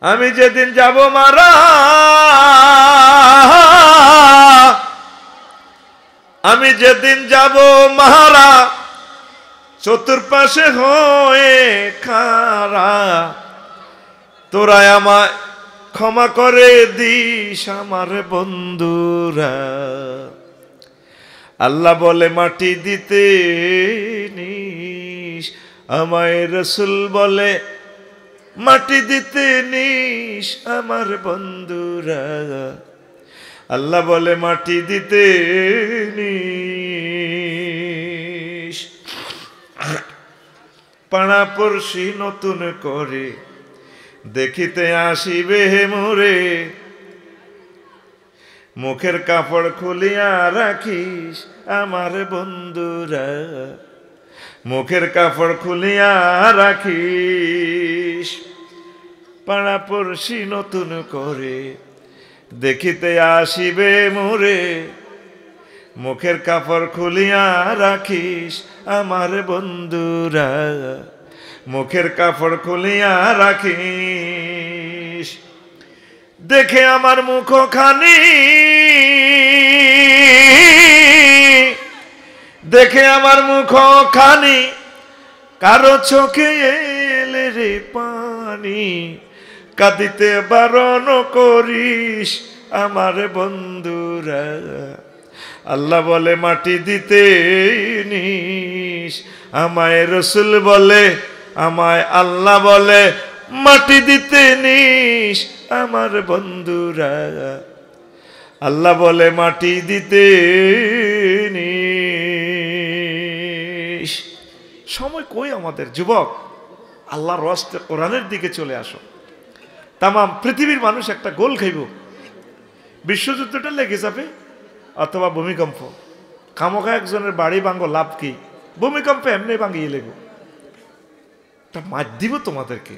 আমি যেদিন যাব মারা, আমি যেদিন যাব মারা, চতুর্পাশে হয়ে খারা, তোরা আমায় ক্ষমা করে দিস আমার বন্ধুরা। আল্লাহ বলে মাটি দিতে নিস আমায়, রসুল বলে মাটি দিতে নিস আমার বন্ধুরা। আল্লাহ বলে মাটি দিতে নিস। পাড়া পড়শি নতুন করে দেখিতে আসিবে মোরে, মুখের কাপড় খুলিয়া রাখিস আমার বন্ধুরা, মুখের কাপড় খুলিয়া রাখিস। পাড়া পড়শি নতুন করে দেখিতে আসিবে মোরে, মুখের কাপড় খুলিয়া রাখিস আমার বন্ধুরা, মুখের কাপড় খুলিয়া রাখিস। দেখে আমার মুখখানি, দেখে আমার মুখখানি, কারো চোখে এলে রে পানি, কাঁদিতে বারণ করিস আমার বন্ধুরা। আল্লাহ বলে মাটি দিতে নিস আমায়, রসুল বলে আমায়, আল্লাহ বলে মাটি দিতে নিস আমার বন্ধুরা। আল্লাহ বলে মাটি দিতে নিস। সময় কই আমাদের যুবক, আল্লাহর রাস্তে কোরআনের দিকে চলে আসো। তাম পৃথিবীর মানুষ একটা গোল খাইব, বিশ্বযুদ্ধটা লেগে যাবে অথবা ভূমিকম্প। খামোখা একজনের বাড়ি ভাঙ্গো লাভ কি, ভূমিকম্প এমনি ভাঙিয়ে লেগো। তা মার দিব তোমাদেরকে।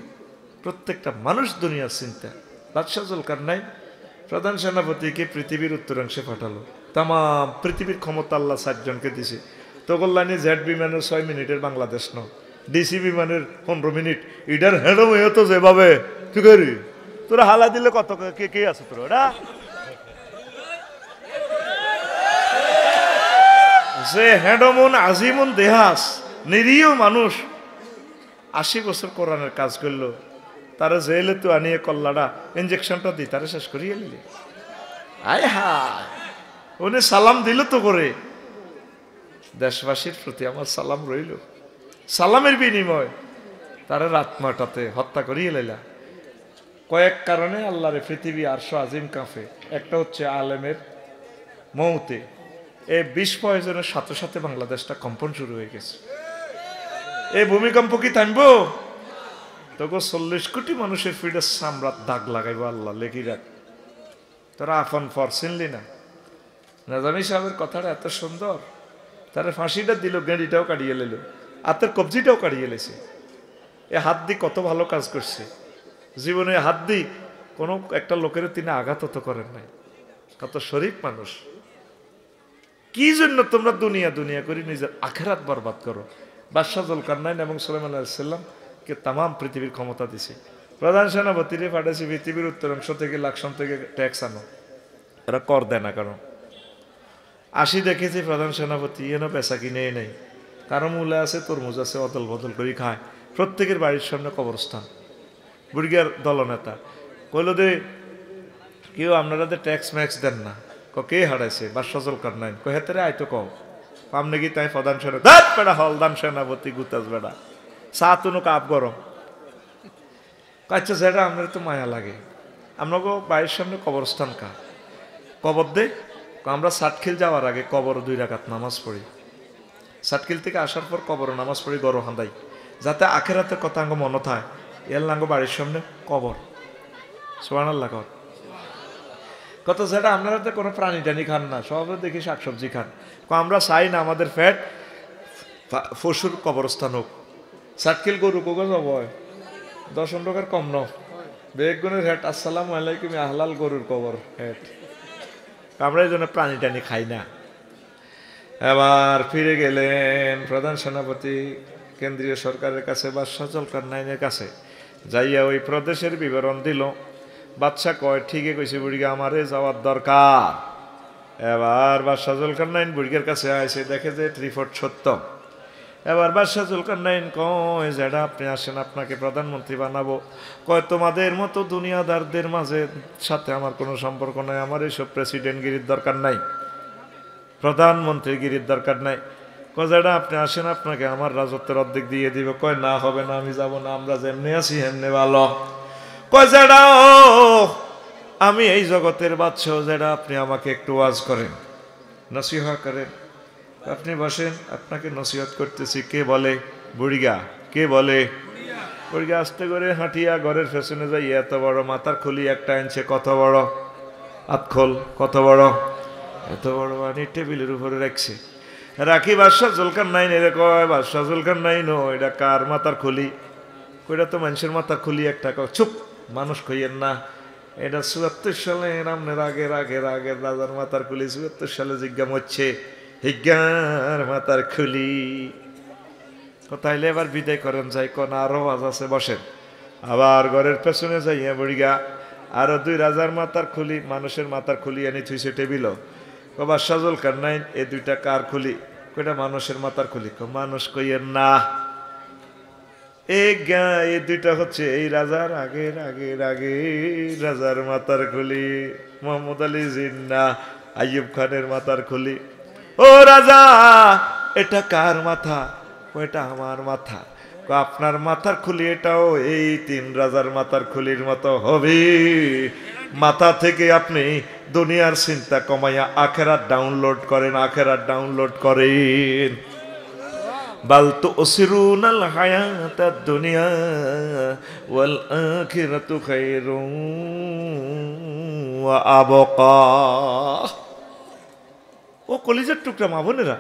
প্রত্যেকটা মানুষ দুনিয়ার চিন্তা। বাদশাহ জুলকারনাইন প্রধান সেনাপতিকে পৃথিবীর উত্তরাংশে পাঠালো। তাম পৃথিবীর ক্ষমতা আল্লাহ 60 জনকে দিছে। তো কল্যাণী জেড বিমানের 6 মিনিটের বাংলাদেশ ন, ডিসি বিমানের 15 মিনিট। ইডার হেডম হতো যেভাবে তুই করি তোরা হালা দিলে কত কে কে আছে তোর ওটা যে হেডমন আজিমন দেহাস নিরীহ মানুষ 80 বছর কোরআনের কাজ করলো, তারা জেলে তো আনিয়ে কল্লাটা ইঞ্জেকশনটা দিই তারা শেষ করিয়ে নিলে। আয় হায়, উনি সালাম দিল তো করে। দেশবাসীর প্রতি আমার সালাম রইল। সালামের বিনিময় তারা রাত 9টাতে হত্যা করিয়ে লাইলা। কয়েক কারণে আল্লাহরে পৃথিবী আরশো আজিম কাঁপে। একটা হচ্ছে আলেমের মৌতে, এই 20 প্রয়োজনের সাথে সাথে বাংলাদেশটা কম্পন শুরু হয়ে গেছে। এই ভূমিকম্প কি থামবো? তখন 40 কোটি মানুষের ফিডে সামরাত দাগ লাগাইব আল্লাহ লেখি রাখ। তোরা আফন ফর চিনলি না? নাজামি সাহেবের কথাটা এত সুন্দর, তারা ফাঁসিটা দিল, গেঁড়িটাও কাটিয়ে লেল, হাতের কবজিটাও কাটিয়ে লেছে। এ হাত দিয়ে কত ভালো কাজ করছে জীবনে। হাত দিয়ে কোনো একটা লোকের তিনি আঘাত তো করেন নাই। কত শরীফ মানুষ। কি জন্য তোমরা দুনিয়া দুনিয়া করে নিজের আখেরাত বরবাদ করো? বাদশাহ জুলকারনাইন এবং সুলাইমান আলাইহিস সালামকে তাম পৃথিবীর ক্ষমতা দিছে। প্রধান সেনাপতিরে পাঠাইছে পৃথিবীর উত্তরাংশ থেকে লাকসাম থেকে ট্যাক্স আনো, এরা কর দেয় না। কারণ 80 দেখেছি প্রধান সেনাপতি এনে পেশা কিনে নেই, কারো মূলে আছে, তরমুজ আছে, অদল বদল করে খায়। প্রত্যেকের বাড়ির সামনে কবরস্থান। বুড়িয়ার দলনেতা কইল দে কেউ আপনারা ট্যাক্স ম্যাক্স দেন না। কে হারাইছে? বাদশাহ জুলকারনাইন। হেতারে আইতো কও পাম নাকি তাই প্রধান সেনাপতি বেড়া হলদান সেনাপতি গুতাস বেড়া চা তুনো কাপ গরম। আচ্ছা যেটা আপনার তো মায়া লাগে, আপনাকে বাড়ির সামনে কবরস্থান কা কবর দে। আমরা সাতখিল যাওয়ার আগে কবর 2 রাকাত নামাজ পড়ি। সাতখিল থেকে আসার পর কবর নামাজ পড়ি গরো হান্দাই, যাতে আখেরাতের কথা আঙ্গ মনে থাকে। এর লাঙ্গ বাড়ির সামনে কবর। সুবহানাল্লাহ কর কত যেটা আপনারা তো কোনো প্রাণী টানি খান না, সব দেখি শাকসবজি খান। আমরা চাই না আমাদের ফ্যাট পশুর কবরস্থান হোক। সাতখিল গরু কোগো যাব 10 টাকার কম ন বেগুনের হেট। আসসালামু আলাইকুম আহলাল গরুর কবর হেট। আমরা এই জন্য প্রাণী টানি খাই না। এবার ফিরে গেলেন প্রধান সেনাপতি কেন্দ্রীয় সরকারের কাছে, বাদশাহ জুলকারনাইনের কাছে। যাইয়া ওই প্রদেশের বিবরণ দিল। বাদশা কয় ঠিকই কইছে বুড়িগা, আমারে যাওয়ার দরকার। এবার বাদশাহ জুলকারনাইন বুড়িগের কাছে আইসে, দেখে যে রিপোর্ট সত্য। এবার বাদশাহ জুলকারনাইন কয় যেটা আপনি আসেন, আপনাকে প্রধানমন্ত্রী বানাবো। কয় তোমাদের মতো দুনিয়াদারদের মাঝে সাথে আমার কোনো সম্পর্ক নাই, আমার এইসব প্রেসিডেন্টগিরির দরকার নাই, প্রধানমন্ত্রীগিরির দরকার নাই। কয় যেটা আপনি আসেন, আপনাকে আমার রাজত্বের অর্ধেক দিয়ে দিব। কয় না হবে না, আমি যাব না, আমরা যেমনি আছি এমনি ভালো। কয় যেটা আমি এই জগতের বাদশাহ, যেটা আপনি আমাকে একটু ওয়াজ করেন, নসিহত করেন। আপনি বসেন, আপনাকে নসিহত করতেছি। কে বলে? বুড়িগা। কে বলে? বুড়িগা আস্তে করে হাঁটিয়া ঘরের পেছনে যাই, এত বড় মাথার খুলি একটা আনছে, কত বড় আতখোল, কত বড়, এত বড় পানি টেবিলের উপরে রাখছে। রাখি বাদশাহ জুলকারনাইন এর কয়, বাদশাহ জুলকারনাইন এটা কার মাথার খুলি? কইটা তো মানুষের মাথার খুলি একটা। চুপ, মানুষ কইয়েন না, এটা ৭৪ সালে রামনের আগের আগের আগের রাজার মাথার খুলি। ৭৪ সালে জিজ্ঞা মরছে, হিজ্ঞার মাথার খুলি। তাইলে এবার বিদায় করেন, যাই কোন আরো আজ আছে, বসেন। আবার ঘরের পেছনে যাইয়া বুড়িগা আরো ২ রাজার মাথার খুলি, মানুষের মাথার খুলি আনি থুইছে টেবিল। বাদশাহ জুলকারনাইন এই ২টা কার খুলি? কইটা মানুষের মাথার খুলি। মানুষ কইয়েন না, এই ২টা হচ্ছে এই রাজার আগের আগের আগের রাজার মাথার খুলি, মোহাম্মদ আলী জিন্নাহ, আইয়ুব খানের মাথার খুলি। ও রাজা, এটা কার মাথা? এটা আমার মাথা। আপনার মাথার খুলি এটাও এই ৩ রাজার মাথার খুলির মতো হবে। মাথা থেকে আপনি দুনিয়ার চিন্তা কমাইয়া আখেরাত ডাউনলোড করেন, আখেরাত ডাউনলোড করেন। বাল তুসিরুনাল হায়াতাদ দুনিয়া ওয়াল আখিরাতু খায়রুন ওয়া আবকা। ও কলিজার টুকরা মা বোনেরা,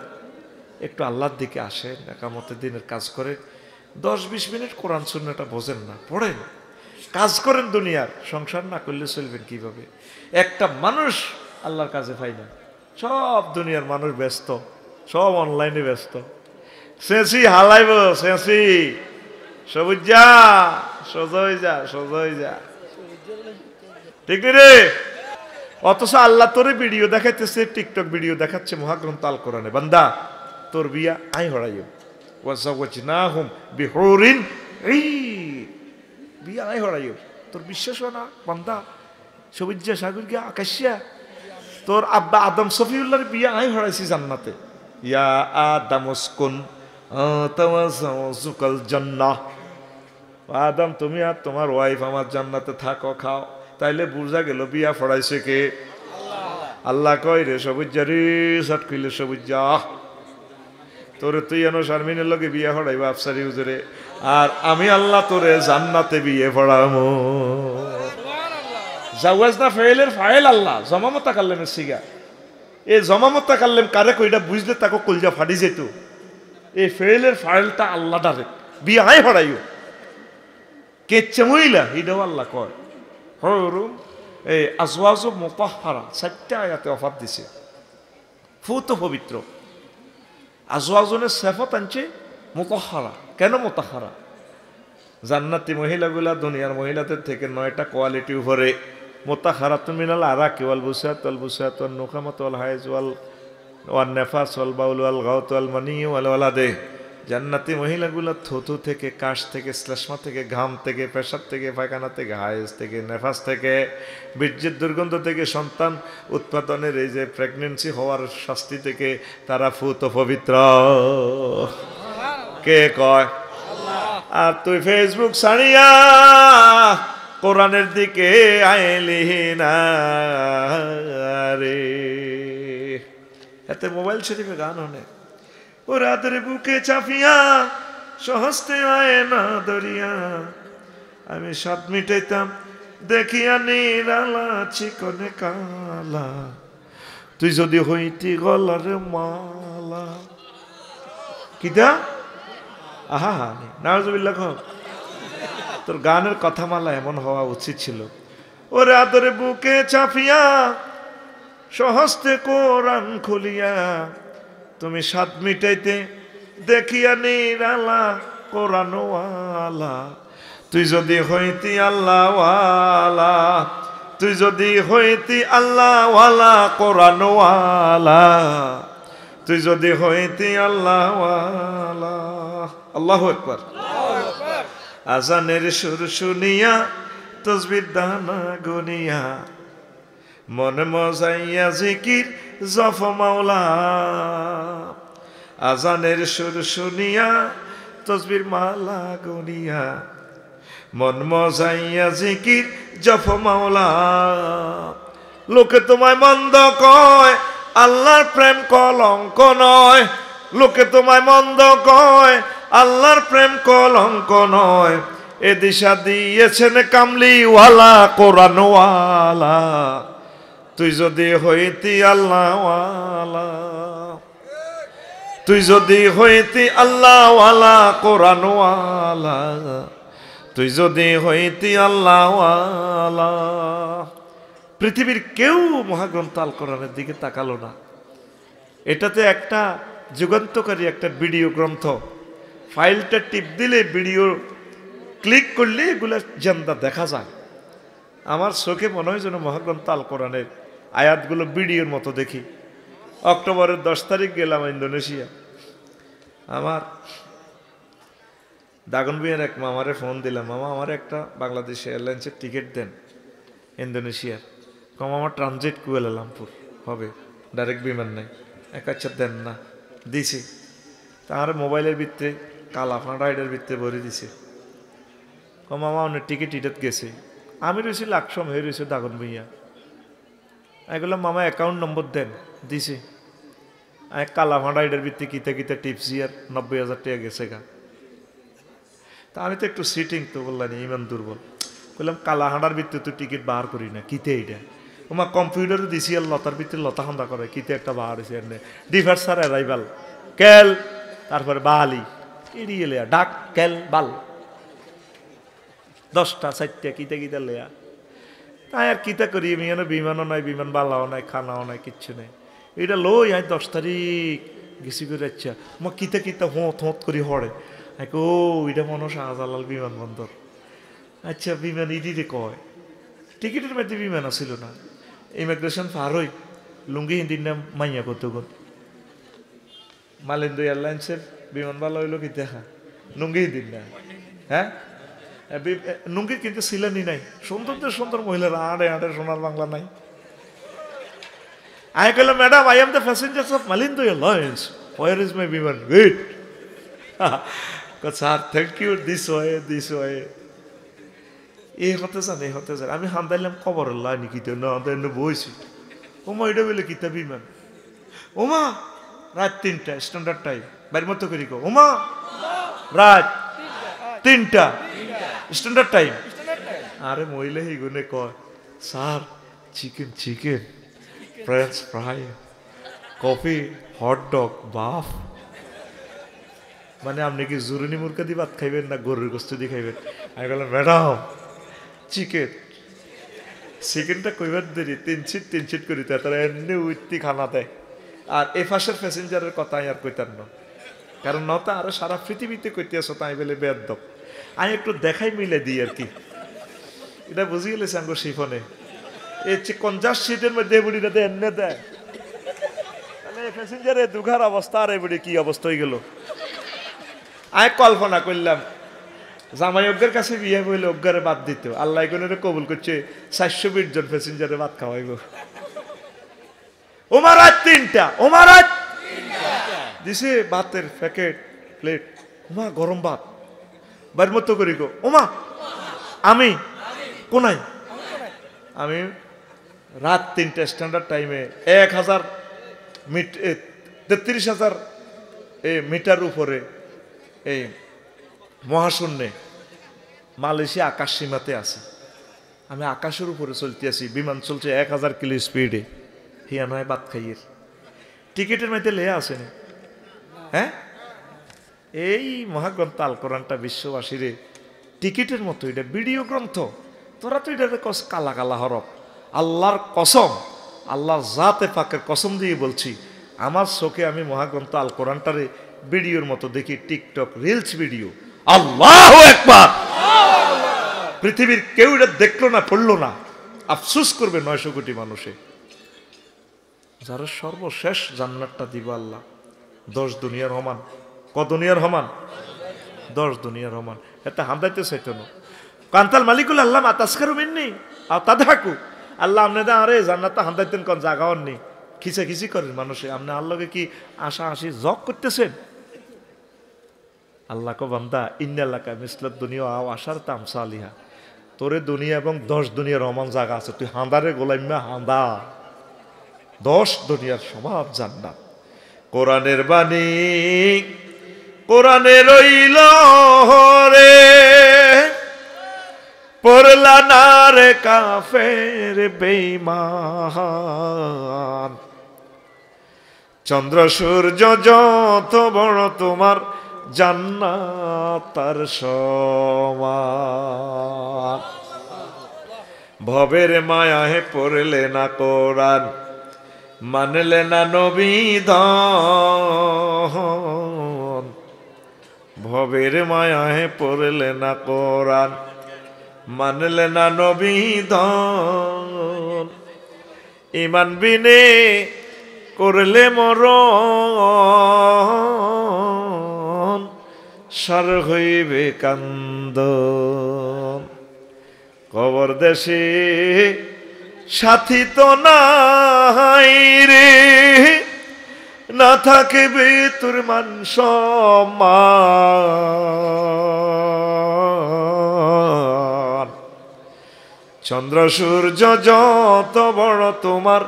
একটু আল্লাহর দিকে আসেন, একামতের দিনের কাজ করেন। ১০-২০ মিনিট কোরআন সুন্নাহটা বোঝেন না, পড়েন, কাজ করেন। দুনিয়ার সংসার না করলে চলবেন কিভাবে? একটা মানুষ আল্লাহর কাছে পাই না। সব দুনিয়ার মানুষ ব্যস্ত, সব অনলাইনে ব্যস্ত। সেঁচি হালাইব, সেঁচি সবুজ যা, সোজই যা, সোজই যা, ঠিক রে। অথচ আল্লাহ তোরে ভিডিও দেখাইতেছে, টিকটক ভিডিও দেখাচ্ছে মহাগ্রন্থ আল কোরআনে, বান্দা তোর বিয়া আই হড়াইও, ওয়াজাওয়াজনাহুম বিহুরিন ঈন, বিয়া আই হড়াইও। তোর বিশ্বাস হয় না বান্দা? সবুজ্জা সাগর গিয়া আকাশিয়া, তোর আব্বা আদম সফিউল্লাহর বিয়া আই হড়াইছি জান্নাতে। ইয়া আদম উসকুন তাওয়াজ্জুকাল জান্নাহ, আদম তুমি আর তোমার ওয়াইফ আমার জান্নাতে থাকো, খাও। তাইলে বুঝা গেল বিয়া ফড়াইছে কে? আল্লাহ কয় রে সবুজ্জা রে, সাট কইলে সবুজ্জা তোরে তুই এনো শারমিনের লগে বিয়ে ফড়াইবা আফসারি হুজুরে, আর আমি আল্লাহ তোরে জান্নাতে বিয়ে ফড়ামো। জাওয়াজ না ফাইলের ফাইল আল্লাহ, জমামত তাকাল্লেমের সিগা। এই জমামত তাকাল্লেম কারে কইটা বুঝলে তাকে কলজা ফাটি যেত। এই ফেলের ফাইলটা আল্লাহ ডাইরেক্ট বিয়ে আই ফড়াইও। কেচ্ছে মহিলা এটাও আল্লাহ কয়। হরুম এই আজওয়াজ মুতাহহারা ৪টা আয়াতে অফার দিছে। ফুত পবিত্র আজওয়াজনের সেফত আনছে মুতাহহারা। কেন মুতাহহারা? জান্নাতি মহিলাগুলা দুনিয়ার মহিলাদের থেকে ৯টা কোয়ালিটি উপরে। মুতাহহারাতুন মিনাল আরাকি ওয়াল বুসাত ওয়াল বুসাত ওয়ান নুখামাত ওয়াল হাইজ ওয়ান নেফাস ওয়াল বাউল ওয়াল গাউত ওয়াল মানি ওয়াল ওয়ালাদে। জান্নাতি মহিলাগুলো থুতু থেকে, কাশ থেকে, শ্লেষ্মা থেকে, ঘাম থেকে, পেশাব থেকে, পায়খানা থেকে, হায়েজ থেকে, নেফাস থেকে, বীর্যের দুর্গন্ধ থেকে, সন্তান উৎপাদনের এই যে প্রেগনেন্সি হওয়ার শাস্তি থেকে তারা ফুত পবিত্র। কে কয়? আর তুই ফেসবুক ছাড়িয়া কোরআনের দিকে আইলি না রে। এতে মোবাইল শরীফে গান অনেক। ও রাতের বুকে চাপিয়া সহস্তে আয় না দরিয়া, আমি স্বাদ মিটাইতাম দেখিয়া নিরালা চিকনে কালা, তুই যদি হইতি গলার মালা। কিটা? আহা হা নাউজুবিল্লাহ। তোর গানের কথা মালা এমন হওয়া উচিত ছিল। ও রাতের বুকে চাপিয়া সহস্তে কোরআন খুলিয়া, তুমি স্বাদ মিটাইতে দেখিয়া নিরালা কোরআনওয়ালা, তুই যদি হইতি আল্লাহওয়ালা, তুই যদি হইতি আল্লাহওয়ালা কোরআনওয়ালা, তুই যদি হইতি আল্লাহওয়ালা। আল্লাহু আকবার। আজানের সুর শুনিয়া তসবির দানা গুনিয়া, মন মজাইয়া জিকির জফ মাওলা। আজানের সুর শুনিয়া তসবির মালা গুনিয়া, মন মজাইয়া জিকির জফ মাওলা। লোকে তোমায় মন্দ কয়, আল্লাহর প্রেম কলঙ্ক নয়। লোকে তোমায় মন্দ কয়, আল্লাহর প্রেম কলঙ্ক নয়। এ দিশা দিয়েছেন কামলিওয়ালা কোরআনওয়ালা, তুই যদি হইতি আল্লাহওয়ালা, তুই যদি হইতি আল্লাহওয়ালা কোরআনওয়ালা, তুই যদি হইতি আল্লাহওয়ালা। পৃথিবীর কেউ মহাগ্রন্থ আল কোরআনের দিকে তাকালো না। এটাতে একটা যুগান্তকারী একটা ভিডিও গ্রন্থ, ফাইলটা টিপ দিলে ভিডিও ক্লিক করলে এগুলা জান্দা দেখা যায়। আমার চোখে মনে হয় যেন মহাগ্রন্থ আল কোরআনের আয়াতগুলো ভিডিওর মতো দেখি। অক্টোবরের 10 তারিখ গেলাম ইন্দোনেশিয়া। আমার দাগনভূঞার এক মামারে ফোন দিলাম, মামা আমার একটা বাংলাদেশ এয়ারলাইন্সের টিকিট দেন ইন্দোনেশিয়ার। কম আমার ট্রানজিট কুয়ালালামপুর হবে, ডাইরেক্ট বিমান নাই। আচ্ছা দেন না, দিছি। তার মোবাইলের ভিতরে কালা রাইডের ভিতরে ভরে দিছে। কম মামা অনেক টিকিট ইটাত গেছে। আমি রয়েছি লাকসম হয়ে রয়েছে দাগনভূঞা। এগুলো মামা অ্যাকাউন্ট নম্বর দেন, দিছে। কালা রাইডের ভিত্তি কিতে কিতে টিপসি আর 90,000 টাকা গেছে গা। তা আমি তো একটু সিটিং তো বললাম ইমান দুর্বল। বললাম কালা হাঁড়ার ভিত্তি তো টিকিট বার করি না, কিতে এইটা ওমা কম্পিউটারে দিছি আর লতার ভিত্তি লতা হান্দা করে কিতে একটা বার হয়েছে এনে ডিভার স্যার অ্যারাইভাল কেল, তারপরে বালি এড়িয়ে লেয়া ডাক কেল বাল 10টা 4টা কিতে কিতে লেয়া। তাই আর কিতা করি আমি বিমানও নাই, বিমান বালাও নাই, খানাও নাই, কিচ্ছু নেই। এটা লই আজ 10 তারিখ গেছি করে। আচ্ছা মা কিতা কিতা হোঁত হোঁত করি হড়ে। ও এটা মনে শাহজালাল বিমানবন্দর। আচ্ছা বিমান ইডিতে কয় টিকিটের মধ্যে বিমান আসিল না। ইমিগ্রেশন পার হই লুঙ্গি হিন্দির নাম মাইয়া কতগুণ। মালিন্দু এয়ারলাইন্সের বিমান ভালো হইল কি দেখা লুঙ্গি হিন্দির না। হ্যাঁ লুঙ্গি কিন্তু সিলেনি নাই। সুন্দরদের সুন্দর মহিলারা আড়ে আড়ে সোনার বাংলা নাই। I call madam, I am the passengers of Malindo Airlines. Where is my viman? Wait. Sir, thank you. This way, this way. এই হতে চান এই হতে চান। আমি হান্দাইলাম খবর লাইনি কিতে না হান্দাইলে বইছি। ওমা এটা বলে কিতা বিমান। ওমা রাত 3টা স্ট্যান্ডার্ড টাইম বাড়ির মতো করি কো। ওমা রাত 3টা স্ট্যান্ডার্ড টাইম। আরে মহিলা এই গুনে কয় sir chicken chicken French fry coffee hot dog বাফ। মানে আপনি কি জুরুনি মুরগা দিয়ে ভাত খাইবেন না গরুর গোস্ত দিয়ে খাইবেন? আমি বললাম ম্যাডাম চিকেন চিকেনটা কইবার দেরি 3 সিট করি তারা এমনি উইত্তি খানা দেয়। আর এ ফাঁসের প্যাসেঞ্জারের কথা আর কইতার না, কারণ নতা আরো সারা পৃথিবীতে কইতে আসো তাই বলে বেয়াদব। আমি একটু দেখাই মিলে দিই আর কি। এটা বুঝি গেলেছে আঙ্গো শিফনে এই 50 সিটের মধ্যে বুড়িটাতে এনে দেয়। মানে প্যাসেঞ্জারের দুঘার অবস্থা আর এই বুড়ি কি অবস্থা হয়ে গেল। আমি কল্পনা করলাম জামাই অজ্ঞের কাছে বিয়ে হইলে অজ্ঞারে বাদ দিত। আল্লাহ এগুলোরে কবুল করছে 420 জন প্যাসেঞ্জারে ভাত খাওয়াইব। ওমা রাত 3টা ওমা রাত দিছে ভাতের প্যাকেট প্লেট। ওমা গরম ভাত বাড়ির মতো করি গো। ওমা আমি কোনাই আমি রাত 3টা স্ট্যান্ডার্ড টাইমে 33,000 মিটার উপরে এই মহাশূন্যে মালয়েশিয়া আকাশ সীমাতে আছে। আমি আকাশের উপরে চলতে আছি, বিমান চলছে 1000 কিলো স্পিডে। হিয়া নয় ভাত খাইয়ের টিকিটের মধ্যে লেয়া আসেনি। হ্যাঁ এই মহাগ্রন্থ আল কোরআনটা বিশ্ববাসীরে টিকিটের মতো এটা ভিডিও গ্রন্থ। তোরা তো এটা কালা কালা হরফ। আল্লাহর কসম, আল্লাহর জাতে পাকের কসম দিয়ে বলছি, আমার চোখে আমি মহাগ্রন্থ আল কোরআনটারে ভিডিওর মতো দেখি। TikTok reels video. আল্লাহু আকবার। পৃথিবীর কেউ এটা দেখলো না, পড়লো না, আফসোস করবে 900 কোটি মানুষে। যারা সর্বশেষ জান্নাতটা দিব আল্লাহ, 10 দুনিয়ার সমান। ক দুনিয়ার সমান? 10 দুনিয়ার সমান। এটা হামদাইতে চাইতো না কান্তাল মালিকুল আল্লাহ মাতাসকারু মিন্নি আর তাদাকু আল্লাহ আপনি দা আরে জান্নাতটা হামদাইতেন কোন জায়গাও নেই, খিচাখিচি করেন মানুষে, আপনি আল্লাহকে কি আশা আসি জগ করতেছেন? আল্লাহ কো বান্দা ইন্নাল্লাকা মিসলাত দুনিয়া আও আশার তামসালিহা, তোরে দুনিয়া এবং 10 দুনিয়ার সমান জায়গা আছে, তুই হাঁদারে গোলাইম্মা হাঁদা, 10 দুনিয়ার সমান জান্নাত। কোরআনের বাণী কোরআনে রইল রে, পড়লা না রে কাফের বেঈমান, চন্দ্র সূর্য যত বড় তোমার জান্নাত তার সমান। ভবের মায়াহে পড়লে না কোরআন, মানলে না নবী দন, ভবের মায়াহে পড়লে না কোরআন, মানলে না নবী দন, ইমান বিনে করলে মরণ, সার হইবে কান্দন। কবর দেশে সাথী তো নাই রে, না থাকবে তোর মান সম্মান, চন্দ্র সূর্য যত বড় তোমার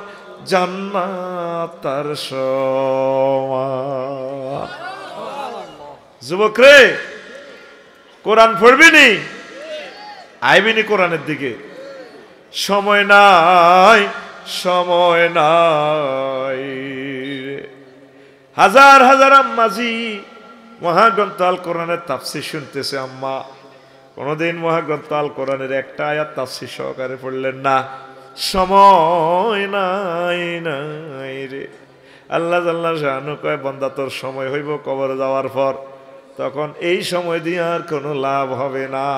জান্নাত তার সমান। যুবক রে, কোরআন পড়বিনি, আইবিনি কোরআনের দিকে, সময় নাই, সময় নাই। হাজার হাজার আম্মাজি মহাগ্রন্থ আল কোরআনের তাফসীর শুনতেছে, আম্মা কোনদিন মহাগ্রন্থ আল কোরআনের একটা আয়াত তাফসীর সহকারে পড়লেন না, সময় নাই নাই রে। আল্লাহ জাল্লা শানু কয়, বান্দা তোর সময় হইব কবরে যাওয়ার পর, তখন এই সময় দিয়ে আর কোনো লাভ হবে না।